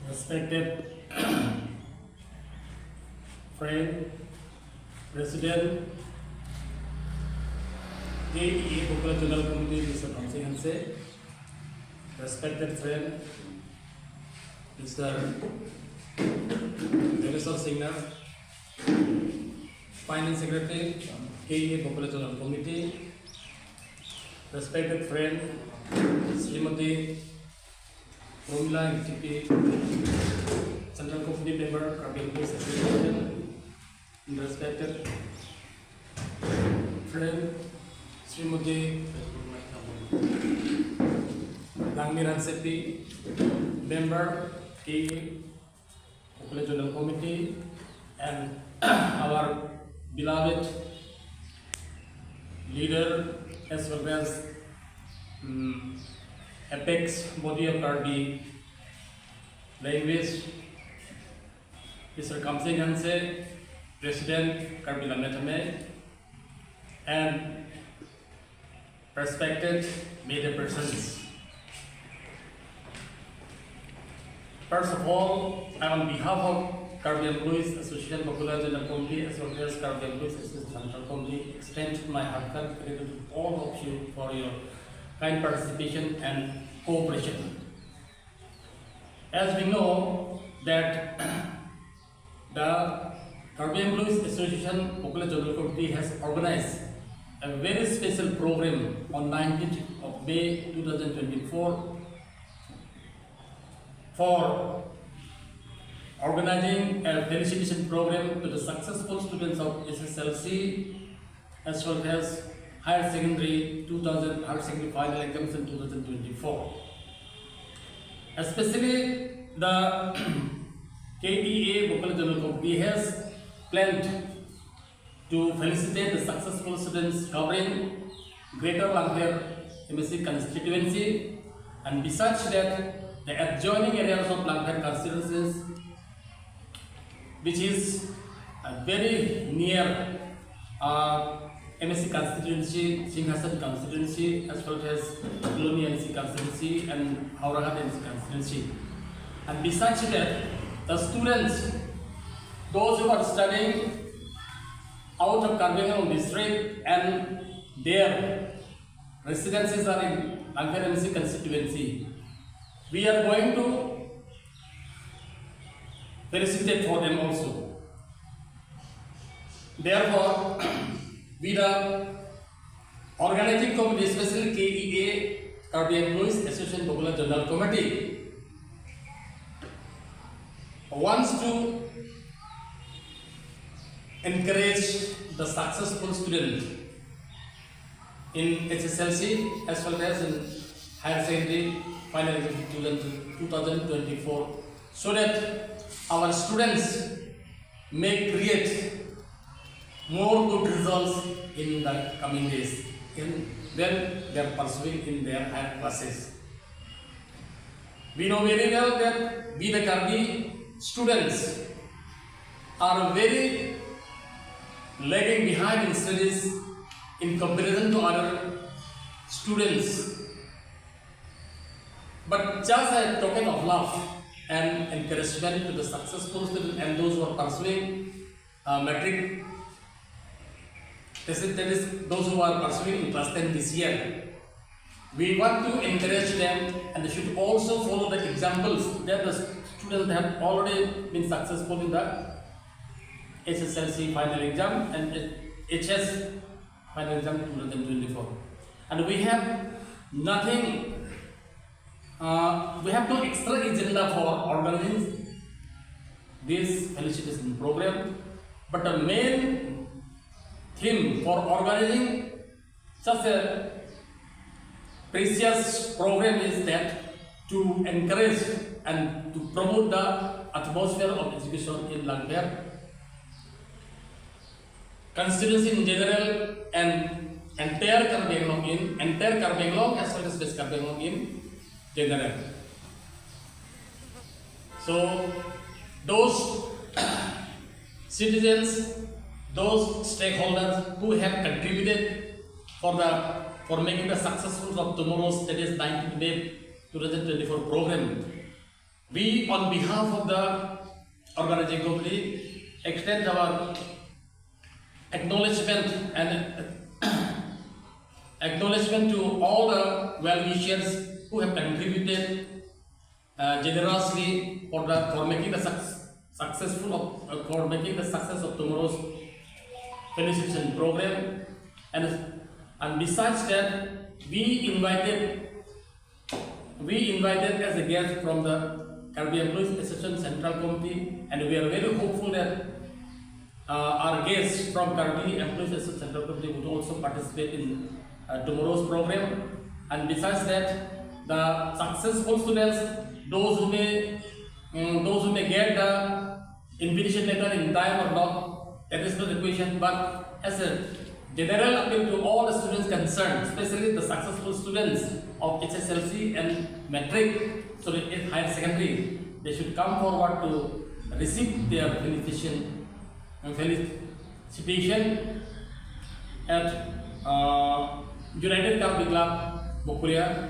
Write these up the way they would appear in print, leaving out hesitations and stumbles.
Respected friend, President, KEA Bokula General Committee, Mr. Kamsinghanse, respected friend, Mr. Denisor Singer, Finance Secretary, KEA Bokula General Committee, respected friend, Srimati Promila MTP, Central Committee Member, Karbi Employees Association, respected friend, Srimati Langmiran Sethi, Member, KEA Bokula General Committee, and our beloved leader as well as apex body of Karbi language, Mr. Kamsinghanse, President Karbi Lametame, and respected media persons. First of all, on behalf of Karbi Employees Association Bokula General Committee as well as Karbi Employees Association Central Committee, extend my heartfelt gratitude to all of you for your kind participation and cooperation. As we know that the Karbi Employees Association Bokula General Committee has organized a very special program on 19th of May 2024 for organizing a felicitation program to the successful students of SSLC as well as Higher Secondary Final Exams in 2024. Especially the KEA Bokula General Committee has planned to felicitate the successful students covering Greater Langfare MSc constituency, and besides that, the adjoining areas of Langfare constituencies, which is very near MSc constituency, Singhasan constituency, as well as Loni MSc constituency and Haurahat MSc constituency. And besides that, the students, those who are studying out of Karbi Anglong district and their residences are in Langfare MSc constituency, we are going to felicitate for them also. Therefore, we the organizing committee, especially KEA Karbi Employees Association Bokula General Committee, wants to encourage the successful student in SSLC as well as in Higher Secondary Final Exam 2024, so that our students may create more good results in the coming days when they are pursuing in their higher classes. We know very well that we the Karbi students are very lagging behind in studies in comparison to other students. But just a token of love and encouragement to the successful students and those who are pursuing matric, that is those who are pursuing in class 10 this year, we want to encourage them, and they should also follow the examples that the students have already been successful in the SSLC final exam and HS final exam 2024. And we have nothing. We have no extra agenda for organizing this felicitation program, but the main theme for organizing such a precious program is that to encourage and to promote the atmosphere of education in Langfare constituency in general and entire Karbi Anglong as well as West Karbi Anglong in general. So those citizens, those stakeholders who have contributed for making the successful of tomorrow's, that is 19th May 2024 program, We, on behalf of the organizing committee, extend our acknowledgement to all the well-wishers who have contributed generously for making the success of tomorrow's felicitation program, and besides that, we invited as a guest from the Karbi Employees Association Central Committee, and we are very hopeful that our guests from Karbi Employees Association Central Committee would also participate in tomorrow's program. And besides that, the successful students, those who may get the invitation letter in time or not, that is not the question. But as a general appeal to all the students concerned, especially the successful students of HSLC and Matric, so in higher secondary, they should come forward to receive their felicitation at United Karbi Club, Bokulia,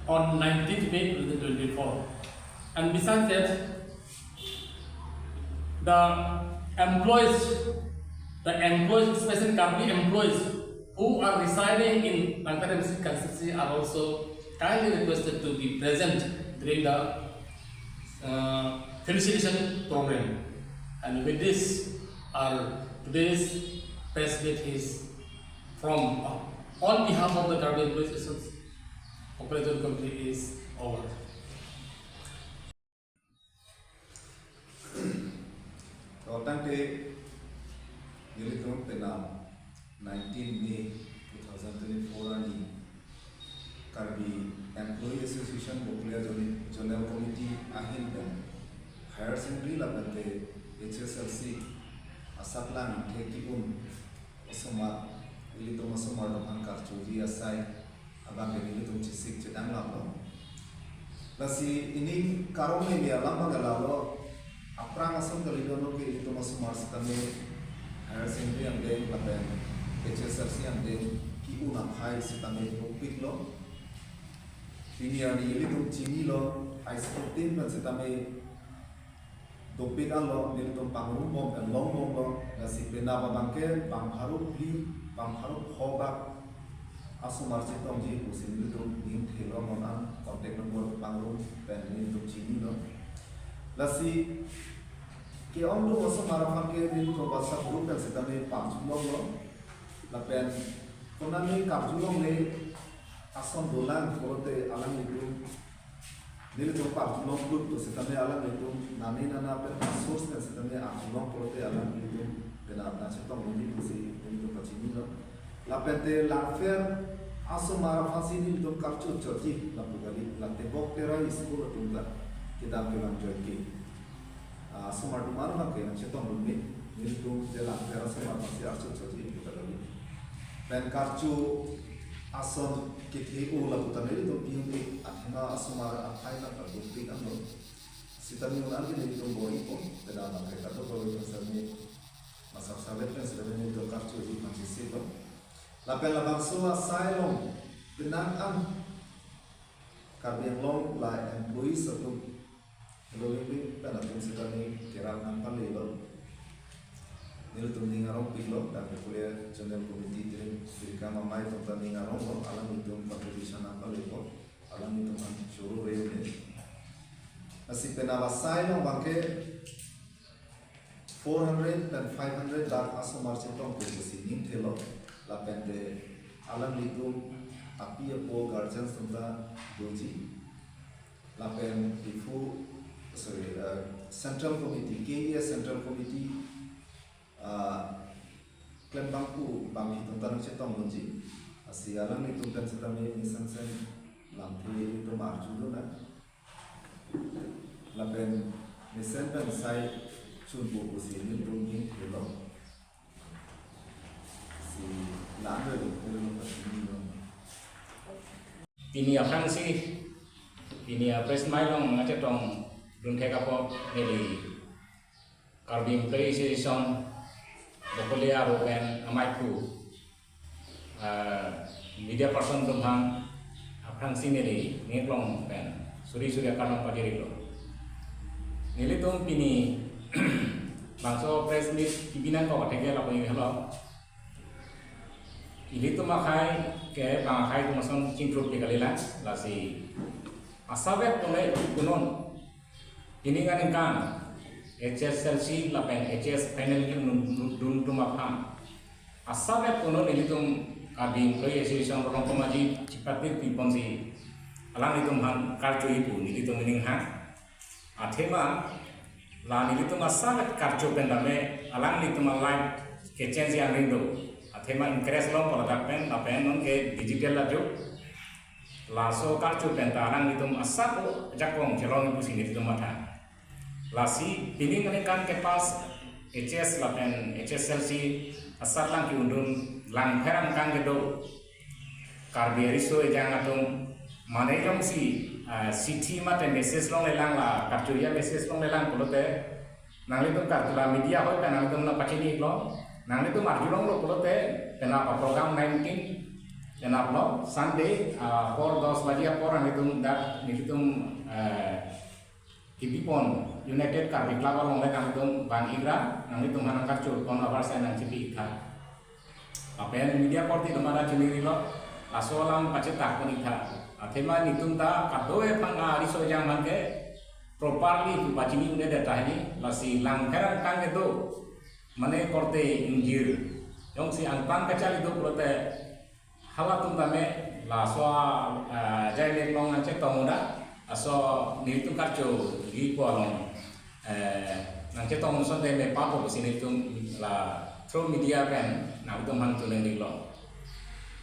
on 19th May 2024. And besides that, the employees, especially Karbi employees who are residing in Bangkok constituency, are also kindly requested to be present during the felicitation program. And with this, our today's press meet is from on behalf of the Karbi Employees Association Operator Committee is over. Tante Yelitum Penam 19 May 2024 ani Karbi Employee Association Bokulia Journal Committee ahin ben higher secondary labante HSLC asaplan tekipun osoma Yelitum osoma dokan karchuji asai abang Yelitum cisik cedang labo lasi ini karome dia lama galalo aprang asam kalidono ke itu masuk marsitame higher secondary yang deh laben HSLC yang deh ki unam high sitame topik lo ini yang di itu cini lo high school team dan sitame topik lo di itu pangrumom dan longbom lo nasi pena babangke bangharu pli bangharu hobak asum marsitong ji usin itu ning thelo monan kontak nomor pangrum dan itu cini lo lasi ke om lo masuk marahan ke di ko WhatsApp group dan sedang pamjulong lo lapen konami kapjulong le asom dolan kote alang itu nil ko pamjulong group to sedang alang itu nami nana pe source dan sedang apjulong kote alang itu bena na cetong ini kusi itu pacini lo lapen te langfer asom marahan sini itu kapcu coci lapu gali latte bok tera school tungga kita bilang joki Sumar Dumar makin cetong rumit, itu jalan teras sumar masih arcu coci kita lagi. Dan karcu ason kita ulah putar itu piung akhirnya sumar akhirnya terbukti kan lo. Sita miunan kita itu boi pun beda makai kata kalau misalnya masak sabet kan sudah itu karcu itu masih siapa. Lapel labang sua sailong benang Karbi yang long lah employee satu Lolling pada pun sedang kira nampak lelo, nil tuning arong pilo dan kuliah channel committee dari mamai tentang arong lo alam itu contribution nampak lelo, alam itu kan suruh reuni. Nasi penawasai lo bangke 400 dan 500 dak asal marcetong posisi ning thelo, lapende alam itu api apo guardians tentang doji, lapen ifu Central Committee, KES Central Committee, klaim bangku bangi tentang cetong lonji, asialan itu kan setame misalnya lampu itu maju dona, lapen misalnya saya cumbu usini bunyi belum, si lama itu belum pasti ini apa sih? Ini apa sih mailong macam tong Dunkai kapo dari Karbi Employees Association Bokulia Boken Amaiku media person tentang apa sih dari ngelong pen suri karno pajeri lo. Nilitum pini bangso press meet pimpinan ko katege la pagi halo. Ili tu makai ke bangai tu mason intro pikalila lasi asabe kunon ini kan HSLC lapen HS panel dun tu makan asabe kunon ili tu kami employee association orang pemaji cipati piponsi alang itu han kartu ibu ili tu mening han athema la ili tu asabe kartu pendame alang itu malai ke change yang rindu tema increase lo product pen lapen non ke digital la jo laso kartu pen tarang itu asap jakong jelong itu sini itu mata lasi ini kan ke pas HS lapen HSLC asal lang ki undun lang peram kan gedo karbieriso ejang atung mane jong si city mate message long lelang la kartu ya message long lelang polote nang itu kartu la media hoy nang itu na pachini lo nang itu marjulong lo polote kenapa program 19 kenapa lo Sunday 4:10 bagi orang itu dak itu Kipipon United Karbi Club long lekang itu Bang Igra nang itu manang karcu kon awarsa nang cipi ika apa yang media porti kemana cemiri lo asolam pacetak kon ika atema nitung ta kadoe panga riso jangan ke properly tu pacini udah data ini lasi langkaran kang itu mane korte injir yang si angpang kecil itu prote halatung tame la so jai lek long ngacek tomuda aso nitu karco gi polong ngacek tong so de me papo sini tu la through media pen na itu man tu neng lo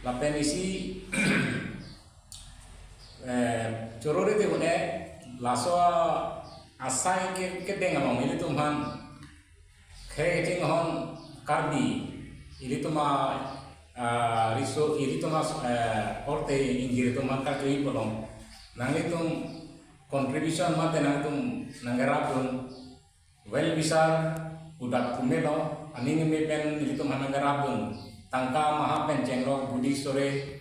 la pen isi corore te une la so asai ke dengamong ini tu man Kreating hon karbi, ini tu mah riso, ini tu mah orte injir tu mah kartu ipolong. Nang itu contribution mah tenang tu nanggarapun, well besar udah kumelo, ani ni pen ini tu mah nanggarapun. Tangka maha pen cengro budi sore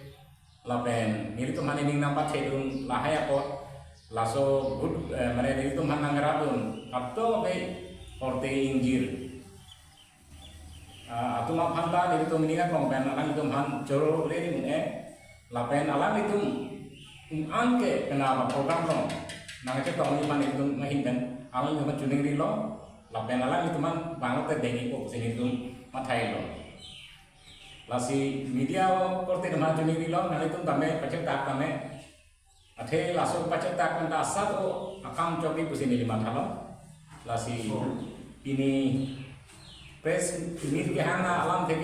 lapen, ini tu mah ni nampak hedun lahaya pot, laso good, mana ini tu mah nanggarapun. Kapto be orte injir. Atu mah phanta dari tu meningat long pen alang itu man joro le ni lapen alang itu angke kenapa program long nang cek tong man itu mahin kan alang itu juning ri lo lapen alang itu man banget te dengi ko sini itu mathai lo lasi media korte man juning ri lo nang itu tame pacek tak tame athe laso pacek tak kan asa to akam coki pusini lima thalo lasi ini press ini ke hana alam থেকে